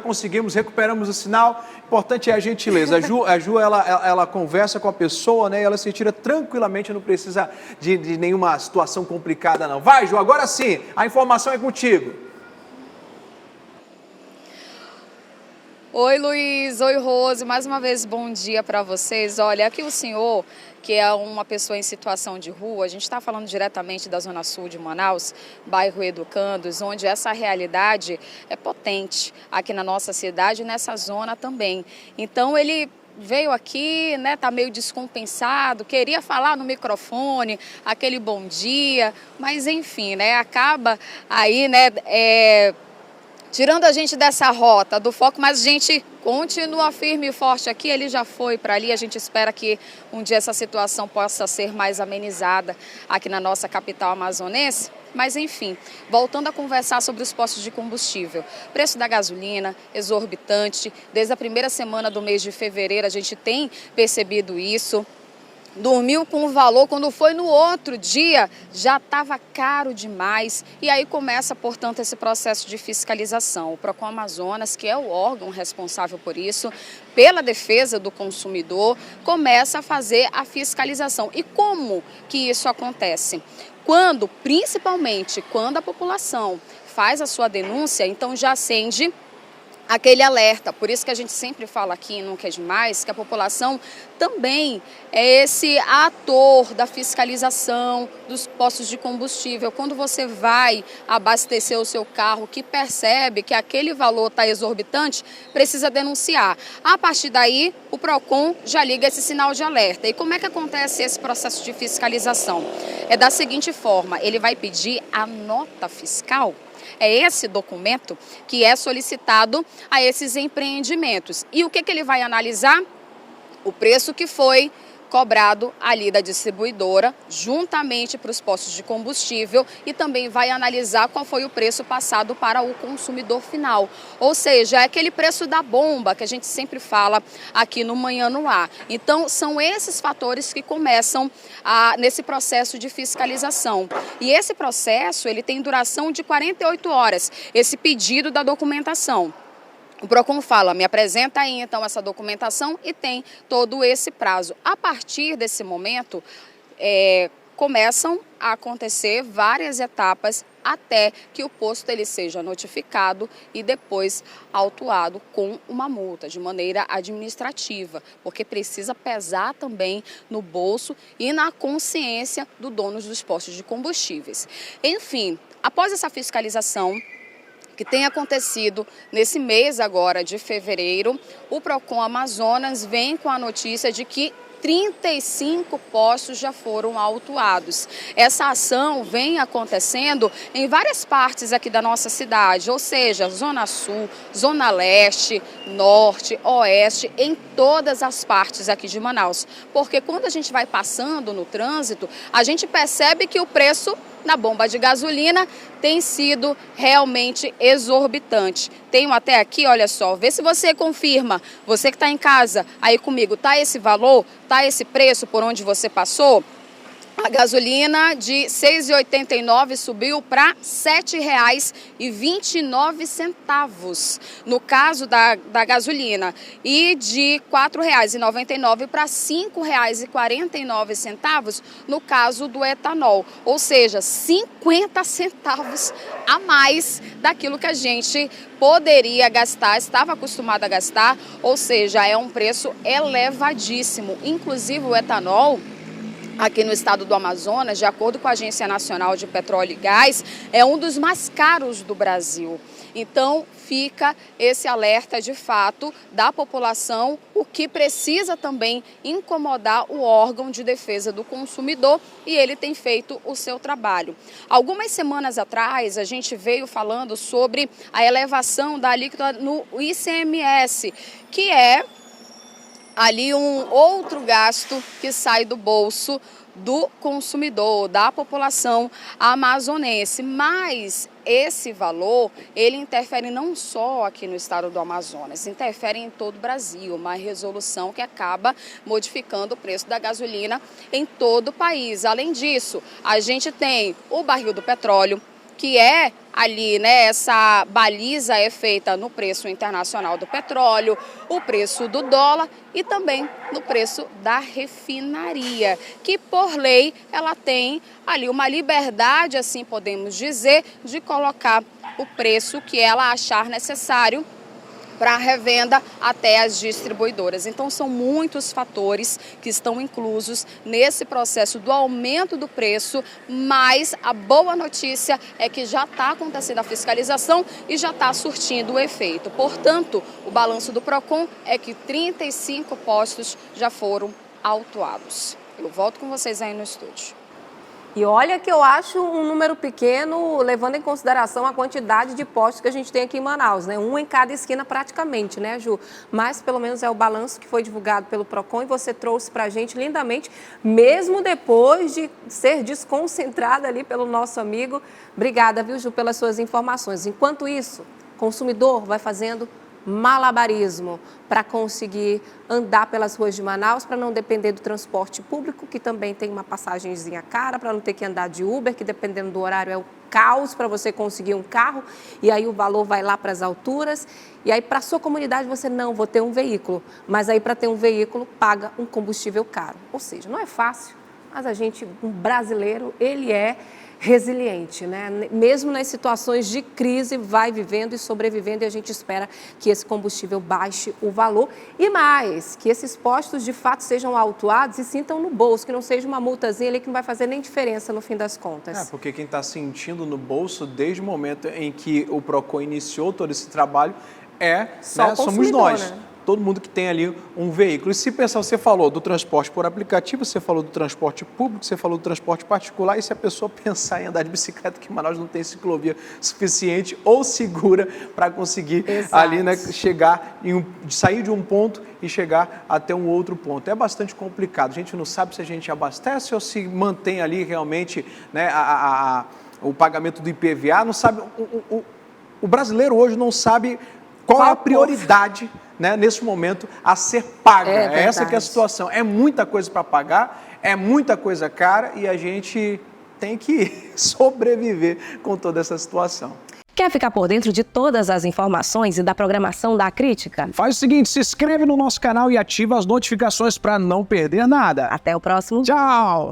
conseguimos, recuperamos o sinal. Importante é a gentileza. A Ju ela conversa com a pessoa, né? E ela se tira tranquilamente, não precisa de nenhuma situação complicada, não. Vai, Ju, agora sim, a informação é contigo. Oi, Luiz. Oi, Rose. Mais uma vez, bom dia para vocês. Olha, aqui o senhor, que é uma pessoa em situação de rua, a gente está falando diretamente da Zona Sul de Manaus, bairro Educandos, onde essa realidade é potente aqui na nossa cidade e nessa zona também. Então, ele veio aqui, né, tá meio descompensado, queria falar no microfone, aquele bom dia, mas enfim, né, acaba aí, né, tirando a gente dessa rota, do foco, mas a gente continua firme e forte aqui, ele já foi para ali, a gente espera que um dia essa situação possa ser mais amenizada aqui na nossa capital amazonense. Mas enfim, voltando a conversar sobre os postos de combustível, preço da gasolina exorbitante, desde a primeira semana do mês de fevereiro a gente tem percebido isso. Dormiu com o valor, quando foi no outro dia já estava caro demais e aí começa, portanto, esse processo de fiscalização. O Procon Amazonas, que é o órgão responsável por isso, pela defesa do consumidor, começa a fazer a fiscalização. E como que isso acontece? Principalmente quando a população faz a sua denúncia, então já acende aquele alerta. Por isso que a gente sempre fala aqui, Nunca é Demais, que a população também é esse ator da fiscalização dos postos de combustível. Quando você vai abastecer o seu carro, que percebe que aquele valor está exorbitante, precisa denunciar. A partir daí, o Procon já liga esse sinal de alerta. E como é que acontece esse processo de fiscalização? É da seguinte forma, ele vai pedir a nota fiscal. É esse documento que é solicitado a esses empreendimentos. E o que ele vai analisar? O preço que foi cobrado ali da distribuidora, juntamente para os postos de combustível, e também vai analisar qual foi o preço passado para o consumidor final. Ou seja, é aquele preço da bomba que a gente sempre fala aqui no Manhã no Ar. Então, são esses fatores que começam nesse processo de fiscalização. E esse processo, ele tem duração de 48 horas, esse pedido da documentação. O Procon fala, me apresenta aí então essa documentação e tem todo esse prazo. A partir desse momento, começam a acontecer várias etapas até que o posto ele seja notificado e depois autuado com uma multa de maneira administrativa, porque precisa pesar também no bolso e na consciência do dono dos postos de combustíveis. Enfim, após essa fiscalização que tem acontecido nesse mês agora de fevereiro, o Procon Amazonas vem com a notícia de que 35 postos já foram autuados. Essa ação vem acontecendo em várias partes aqui da nossa cidade, ou seja, Zona Sul, Zona Leste, Norte, Oeste, em todas as partes aqui de Manaus. Porque quando a gente vai passando no trânsito, a gente percebe que o preço na bomba de gasolina tem sido realmente exorbitante. Tenho até aqui, olha só, vê se você confirma, você que está em casa aí comigo, tá esse valor, tá esse preço por onde você passou? A gasolina de R$ 6,89 subiu para R$ 7,29, no caso da gasolina, e de R$ 4,99 para R$ 5,49 no caso do etanol, ou seja, 50 centavos a mais daquilo que a gente poderia gastar, estava acostumado a gastar, ou seja, é um preço elevadíssimo. Inclusive o etanol, aqui no estado do Amazonas, de acordo com a Agência Nacional de Petróleo e Gás, é um dos mais caros do Brasil. Então, fica esse alerta de fato da população, o que precisa também incomodar o órgão de defesa do consumidor, e ele tem feito o seu trabalho. Algumas semanas atrás, a gente veio falando sobre a elevação da alíquota no ICMS, que é ali um outro gasto que sai do bolso do consumidor, da população amazonense. Mas esse valor, ele interfere não só aqui no estado do Amazonas, interfere em todo o Brasil. Uma resolução que acaba modificando o preço da gasolina em todo o país. Além disso, a gente tem o barril do petróleo, que é ali, né, essa baliza é feita no preço internacional do petróleo, o preço do dólar e também no preço da refinaria, que por lei ela tem ali uma liberdade, assim podemos dizer, de colocar o preço que ela achar necessário para a revenda até as distribuidoras. Então são muitos fatores que estão inclusos nesse processo do aumento do preço, mas a boa notícia é que já está acontecendo a fiscalização e já está surtindo o efeito. Portanto, o balanço do Procon é que 35 postos já foram autuados. Eu volto com vocês aí no estúdio. E olha que eu acho um número pequeno, levando em consideração a quantidade de postos que a gente tem aqui em Manaus, né? Um em cada esquina praticamente, né, Ju? Mas pelo menos é o balanço que foi divulgado pelo Procon e você trouxe para a gente lindamente, mesmo depois de ser desconcentrada ali pelo nosso amigo. Obrigada, viu, Ju, pelas suas informações. Enquanto isso, o consumidor vai fazendo malabarismo para conseguir andar pelas ruas de Manaus, para não depender do transporte público, que também tem uma passagenzinha cara, para não ter que andar de Uber, que dependendo do horário é o caos para você conseguir um carro, e aí o valor vai lá para as alturas, e aí para a sua comunidade você não, vou ter um veículo, mas aí para ter um veículo paga um combustível caro. Ou seja, não é fácil, mas a gente, um brasileiro, ele é resiliente, né? Mesmo nas situações de crise, vai vivendo e sobrevivendo, e a gente espera que esse combustível baixe o valor e mais, que esses postos de fato sejam autuados e sintam no bolso, que não seja uma multazinha ali que não vai fazer nem diferença no fim das contas. Porque quem está sentindo no bolso desde o momento em que o Procon iniciou todo esse trabalho somos nós. Né? Todo mundo que tem ali um veículo. E se pensar, você falou do transporte por aplicativo, você falou do transporte público, você falou do transporte particular, e se a pessoa pensar em andar de bicicleta, que Manaus não tem ciclovia suficiente ou segura para conseguir ali, né, sair de um ponto e chegar até um outro ponto. É bastante complicado. A gente não sabe se a gente abastece ou se mantém ali realmente, né, o pagamento do IPVA, não sabe. O brasileiro hoje não sabe qual é a prioridade, né, nesse momento a ser paga. Essa que é a situação. É muita coisa para pagar, é muita coisa cara e a gente tem que sobreviver com toda essa situação. Quer ficar por dentro de todas as informações e da programação da Crítica? Faz o seguinte, se inscreve no nosso canal e ativa as notificações para não perder nada. Até o próximo. Tchau!